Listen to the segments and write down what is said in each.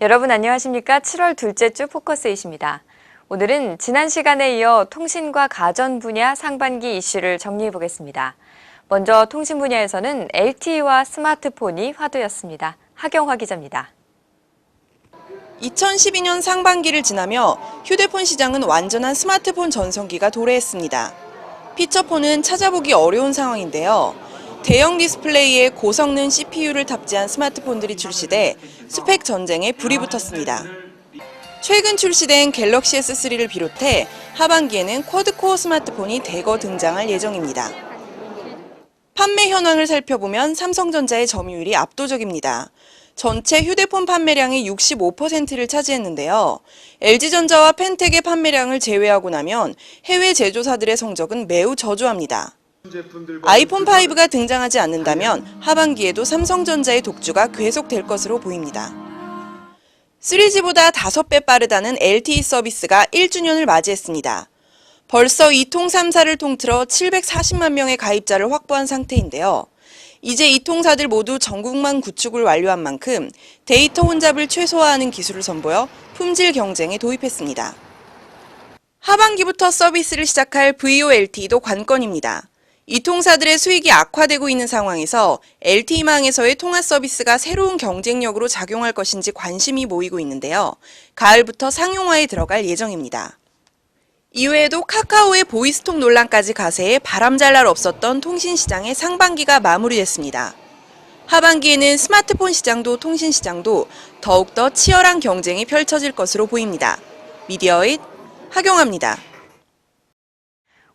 여러분 안녕하십니까? 7월 둘째 주 포커스 이슈입니다. 오늘은 지난 시간에 이어 통신과 가전 분야 상반기 이슈를 정리해 보겠습니다. 먼저 통신 분야에서는 LTE와 스마트폰이 화두였습니다. 하경화 기자입니다. 2012년 상반기를 지나며 휴대폰 시장은 완전한 스마트폰 전성기가 도래했습니다. 피처폰은 찾아보기 어려운 상황인데요. 대형 디스플레이에 고성능 CPU를 탑재한 스마트폰들이 출시돼 스펙 전쟁에 불이 붙었습니다. 최근 출시된 갤럭시 S3를 비롯해 하반기에는 쿼드코어 스마트폰이 대거 등장할 예정입니다. 판매 현황을 살펴보면 삼성전자의 점유율이 압도적입니다. 전체 휴대폰 판매량의 65%를 차지했는데요. LG전자와 펜텍의 판매량을 제외하고 나면 해외 제조사들의 성적은 매우 저조합니다. 아이폰 5가 등장하지 않는다면 하반기에도 삼성전자의 독주가 계속될 것으로 보입니다. 3G보다 5배 빠르다는 LTE 서비스가 1주년을 맞이했습니다. 벌써 이통삼사를 통틀어 740만 명의 가입자를 확보한 상태인데요. 이제 이 통사들 모두 전국망 구축을 완료한 만큼 데이터 혼잡을 최소화하는 기술을 선보여 품질 경쟁에 도입했습니다. 하반기부터 서비스를 시작할 VoLTE도 관건입니다. 이 통사들의 수익이 악화되고 있는 상황에서 LTE망에서의 통화 서비스가 새로운 경쟁력으로 작용할 것인지 관심이 모이고 있는데요. 가을부터 상용화에 들어갈 예정입니다. 이외에도 카카오의 보이스톡 논란까지 가세해 바람잘 날 없었던 통신시장의 상반기가 마무리됐습니다. 하반기에는 스마트폰 시장도 통신 시장도 더욱더 치열한 경쟁이 펼쳐질 것으로 보입니다. 미디어잇 하경화입니다.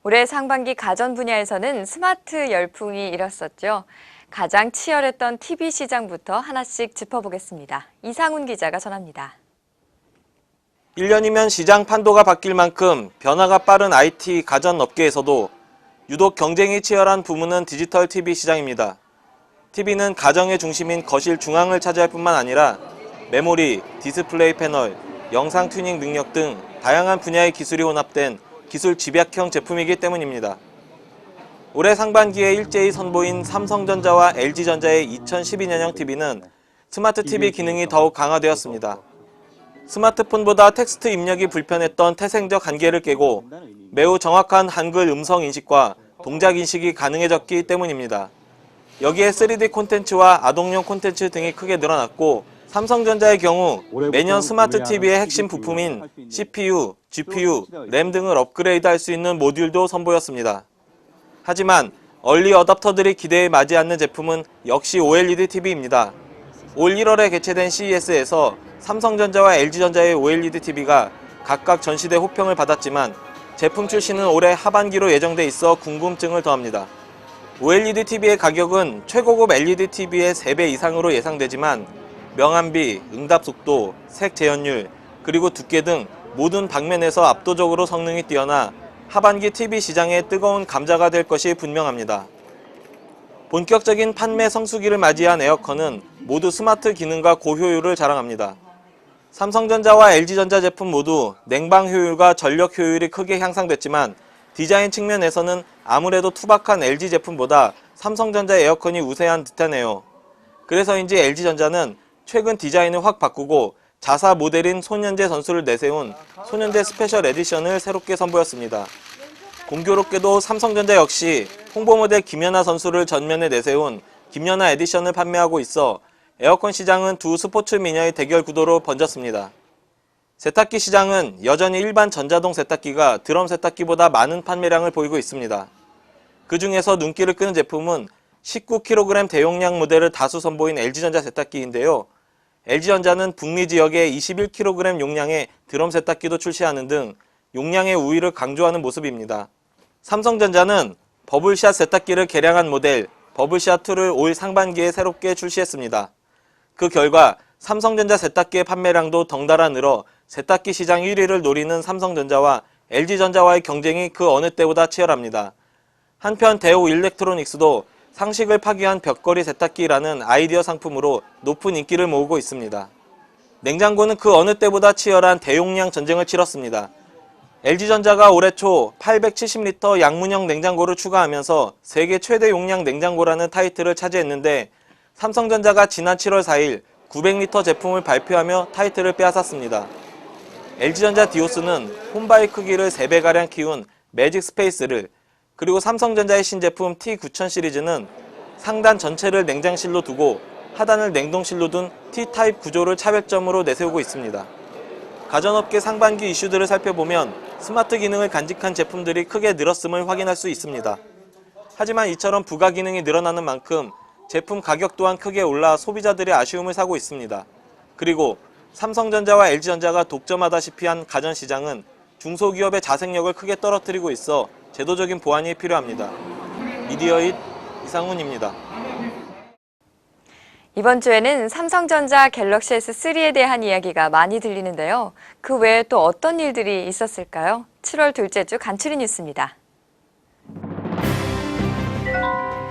올해 상반기 가전 분야에서는 스마트 열풍이 일었었죠. 가장 치열했던 TV 시장부터 하나씩 짚어보겠습니다. 이상훈 기자가 전합니다. 1년이면 시장 판도가 바뀔 만큼 변화가 빠른 IT 가전 업계에서도 유독 경쟁이 치열한 부문은 디지털 TV 시장입니다. TV는 가정의 중심인 거실 중앙을 차지할 뿐만 아니라 메모리, 디스플레이 패널, 영상 튜닝 능력 등 다양한 분야의 기술이 혼합된 기술 집약형 제품이기 때문입니다. 올해 상반기에 일제히 선보인 삼성전자와 LG전자의 2012년형 TV는 스마트 TV 기능이 더욱 강화되었습니다. 스마트폰보다 텍스트 입력이 불편했던 태생적 한계를 깨고 매우 정확한 한글 음성 인식과 동작 인식이 가능해졌기 때문입니다. 여기에 3D 콘텐츠와 아동용 콘텐츠 등이 크게 늘어났고 삼성전자의 경우 매년 스마트 TV의 핵심 부품인 CPU, GPU, 램 등을 업그레이드할 수 있는 모듈도 선보였습니다. 하지만 얼리 어답터들이 기대에 맞지 않는 제품은 역시 OLED TV입니다. 올 1월에 개최된 CES에서 삼성전자와 LG전자의 OLED TV가 각각 전시대 호평을 받았지만 제품 출시는 올해 하반기로 예정돼 있어 궁금증을 더합니다. OLED TV의 가격은 최고급 LED TV의 3배 이상으로 예상되지만 명암비, 응답 속도, 색 재현율, 그리고 두께 등 모든 방면에서 압도적으로 성능이 뛰어나 하반기 TV 시장의 뜨거운 감자가 될 것이 분명합니다. 본격적인 판매 성수기를 맞이한 에어컨은 모두 스마트 기능과 고효율을 자랑합니다. 삼성전자와 LG전자 제품 모두 냉방 효율과 전력 효율이 크게 향상됐지만 디자인 측면에서는 아무래도 투박한 LG 제품보다 삼성전자 에어컨이 우세한 듯하네요. 그래서인지 LG전자는 최근 디자인을 확 바꾸고 자사 모델인 손현재 선수를 내세운 손현재 스페셜 에디션을 새롭게 선보였습니다. 공교롭게도 삼성전자 역시 홍보 모델 김연아 선수를 전면에 내세운 김연아 에디션을 판매하고 있어 에어컨 시장은 두 스포츠 미녀의 대결 구도로 번졌습니다. 세탁기 시장은 여전히 일반 전자동 세탁기가 드럼 세탁기보다 많은 판매량을 보이고 있습니다. 그 중에서 눈길을 끄는 제품은 19kg 대용량 모델을 다수 선보인 LG전자 세탁기인데요. LG전자는 북미 지역에 21kg 용량의 드럼 세탁기도 출시하는 등 용량의 우위를 강조하는 모습입니다. 삼성전자는 버블샷 세탁기를 개량한 모델 버블샷2를 올 상반기에 새롭게 출시했습니다. 그 결과 삼성전자 세탁기의 판매량도 덩달아 늘어 세탁기 시장 1위를 노리는 삼성전자와 LG전자와의 경쟁이 그 어느 때보다 치열합니다. 한편 대우 일렉트로닉스도 상식을 파기한 벽걸이 세탁기라는 아이디어 상품으로 높은 인기를 모으고 있습니다. 냉장고는 그 어느 때보다 치열한 대용량 전쟁을 치렀습니다. LG전자가 올해 초 870리터 양문형 냉장고를 추가하면서 세계 최대 용량 냉장고라는 타이틀을 차지했는데 삼성전자가 지난 7월 4일 900리터 제품을 발표하며 타이틀을 빼앗았습니다. LG전자 디오스는 홈바이 크기를 3배가량 키운 매직 스페이스를, 그리고 삼성전자의 신제품 T9000 시리즈는 상단 전체를 냉장실로 두고 하단을 냉동실로 둔 T-타입 구조를 차별점으로 내세우고 있습니다. 가전업계 상반기 이슈들을 살펴보면 스마트 기능을 간직한 제품들이 크게 늘었음을 확인할 수 있습니다. 하지만 이처럼 부가 기능이 늘어나는 만큼 제품 가격 또한 크게 올라 소비자들의 아쉬움을 사고 있습니다. 그리고 삼성전자와 LG전자가 독점하다시피 한 가전시장은 중소기업의 자생력을 크게 떨어뜨리고 있어 제도적인 보완이 필요합니다. 미디어잇 이상훈입니다. 이번 주에는 삼성전자 갤럭시 S3에 대한 이야기가 많이 들리는데요. 그 외에 또 어떤 일들이 있었을까요? 7월 둘째 주 간추리 뉴스입니다.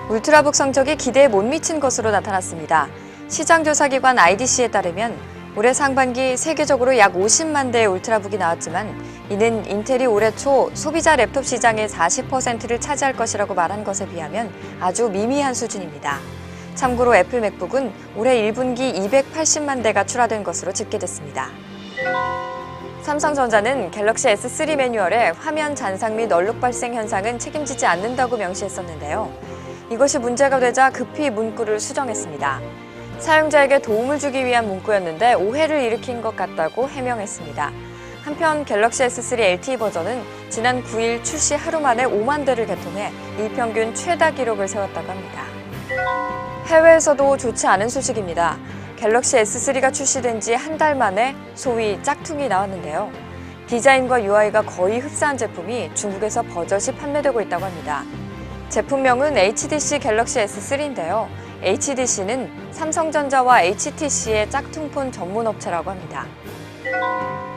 울트라북 성적이 기대에 못 미친 것으로 나타났습니다. 시장조사기관 IDC에 따르면 올해 상반기 세계적으로 약 50만 대의 울트라북이 나왔지만 이는 인텔이 올해 초 소비자 랩톱 시장의 40%를 차지할 것이라고 말한 것에 비하면 아주 미미한 수준입니다. 참고로 애플 맥북은 올해 1분기 280만 대가 출하된 것으로 집계됐습니다. 삼성전자는 갤럭시 S3 매뉴얼에 화면 잔상 및 얼룩 발생 현상은 책임지지 않는다고 명시했었는데요. 이것이 문제가 되자 급히 문구를 수정했습니다. 사용자에게 도움을 주기 위한 문구였는데 오해를 일으킨 것 같다고 해명했습니다. 한편 갤럭시 S3 LTE 버전은 지난 9일 출시 하루 만에 5만 대를 개통해 일평균 최다 기록을 세웠다고 합니다. 해외에서도 좋지 않은 소식입니다. 갤럭시 S3가 출시된 지 한 달 만에 소위 짝퉁이 나왔는데요. 디자인과 UI가 거의 흡사한 제품이 중국에서 버젓이 판매되고 있다고 합니다. 제품명은 HTC 갤럭시 S3인데요. HTC는 삼성전자와 HTC의 짝퉁폰 전문 업체라고 합니다.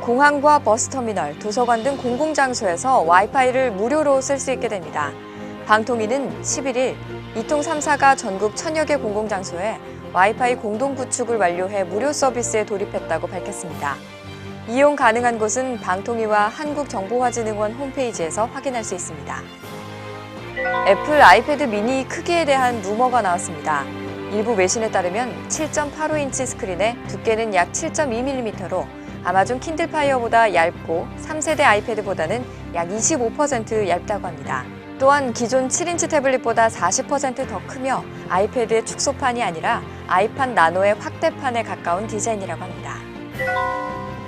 공항과 버스터미널, 도서관 등 공공장소에서 와이파이를 무료로 쓸 수 있게 됩니다. 방통위는 11일 이통 3사가 전국 1000여 개 공공장소에 와이파이 공동 구축을 완료해 무료 서비스에 돌입했다고 밝혔습니다. 이용 가능한 곳은 방통위와 한국정보화진흥원 홈페이지에서 확인할 수 있습니다. 애플 아이패드 미니 크기에 대한 루머가 나왔습니다. 일부 외신에 따르면 7.85인치 스크린에 두께는 약 7.2mm로 아마존 킨들 파이어보다 얇고 3세대 아이패드보다는 약 25% 얇다고 합니다. 또한 기존 7인치 태블릿보다 40% 더 크며 아이패드의 축소판이 아니라 아이팟 나노의 확대판에 가까운 디자인이라고 합니다.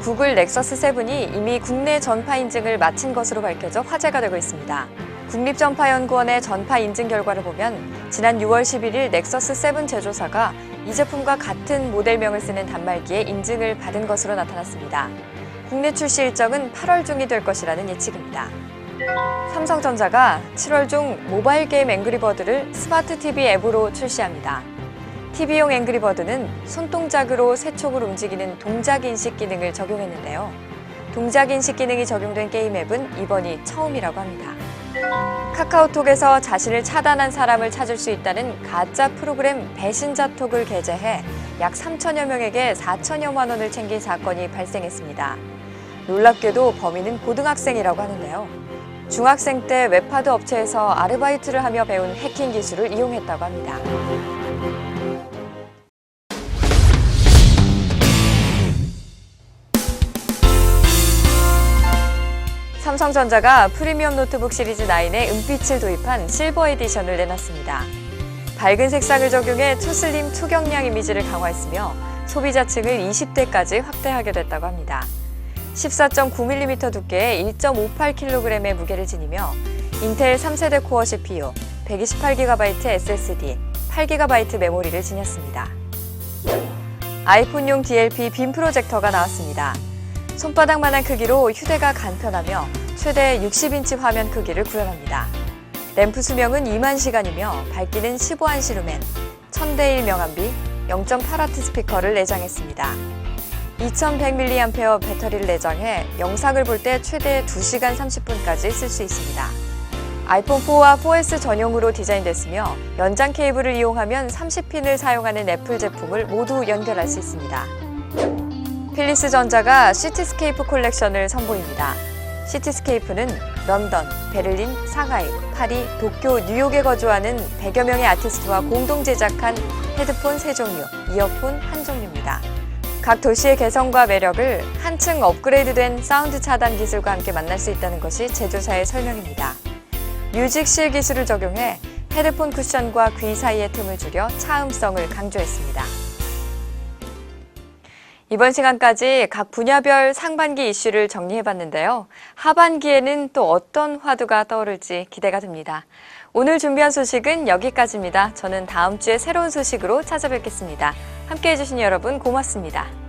구글 넥서스 7이 이미 국내 전파 인증을 마친 것으로 밝혀져 화제가 되고 있습니다. 국립전파연구원의 전파 인증 결과를 보면 지난 6월 11일 넥서스 7 제조사가 이 제품과 같은 모델명을 쓰는 단말기에 인증을 받은 것으로 나타났습니다. 국내 출시 일정은 8월 중이 될 것이라는 예측입니다. 삼성전자가 7월 중 모바일 게임 앵그리버드를 스마트 TV 앱으로 출시합니다. TV용 앵그리버드는 손동작으로 세촉을 움직이는 동작인식 기능을 적용했는데요. 동작인식 기능이 적용된 게임 앱은 이번이 처음이라고 합니다. 카카오톡에서 자신을 차단한 사람을 찾을 수 있다는 가짜 프로그램 배신자톡을 게재해 약 3천여 명에게 4천여만 원을 챙긴 사건이 발생했습니다. 놀랍게도 범인은 고등학생이라고 하는데요. 중학생 때 웹하드 업체에서 아르바이트를 하며 배운 해킹 기술을 이용했다고 합니다. 삼성전자가 프리미엄 노트북 시리즈 9에 은빛을 도입한 실버 에디션을 내놨습니다. 밝은 색상을 적용해 투슬림 투경량 이미지를 강화했으며 소비자층을 20대까지 확대하게 됐다고 합니다. 14.9mm 두께의 1.58kg의 무게를 지니며 인텔 3세대 코어 CPU, 128GB SSD, 8GB 메모리를 지녔습니다. 아이폰용 DLP 빔 프로젝터가 나왔습니다. 손바닥만한 크기로 휴대가 간편하며 최대 60인치 화면 크기를 구현합니다. 램프 수명은 2만 시간이며 밝기는 15안시 루멘, 1000대1 명암비, 0.8W 스피커를 내장했습니다. 2100mAh 배터리를 내장해 영상을 볼 때 최대 2시간 30분까지 쓸 수 있습니다. 아이폰 4와 4S 전용으로 디자인됐으며 연장 케이블을 이용하면 30핀을 사용하는 애플 제품을 모두 연결할 수 있습니다. 필립스전자가 시티스케이프 콜렉션을 선보입니다. 시티스케이프는 런던, 베를린, 상하이, 파리, 도쿄, 뉴욕에 거주하는 100여 명의 아티스트와 공동 제작한 헤드폰 3종류, 이어폰 1종류입니다. 각 도시의 개성과 매력을 한층 업그레이드된 사운드 차단 기술과 함께 만날 수 있다는 것이 제조사의 설명입니다. 뮤직실 기술을 적용해 헤드폰 쿠션과 귀 사이의 틈을 줄여 차음성을 강조했습니다. 이번 시간까지 각 분야별 상반기 이슈를 정리해봤는데요. 하반기에는 또 어떤 화두가 떠오를지 기대가 됩니다. 오늘 준비한 소식은 여기까지입니다. 저는 다음 주에 새로운 소식으로 찾아뵙겠습니다. 함께해 주신 여러분 고맙습니다.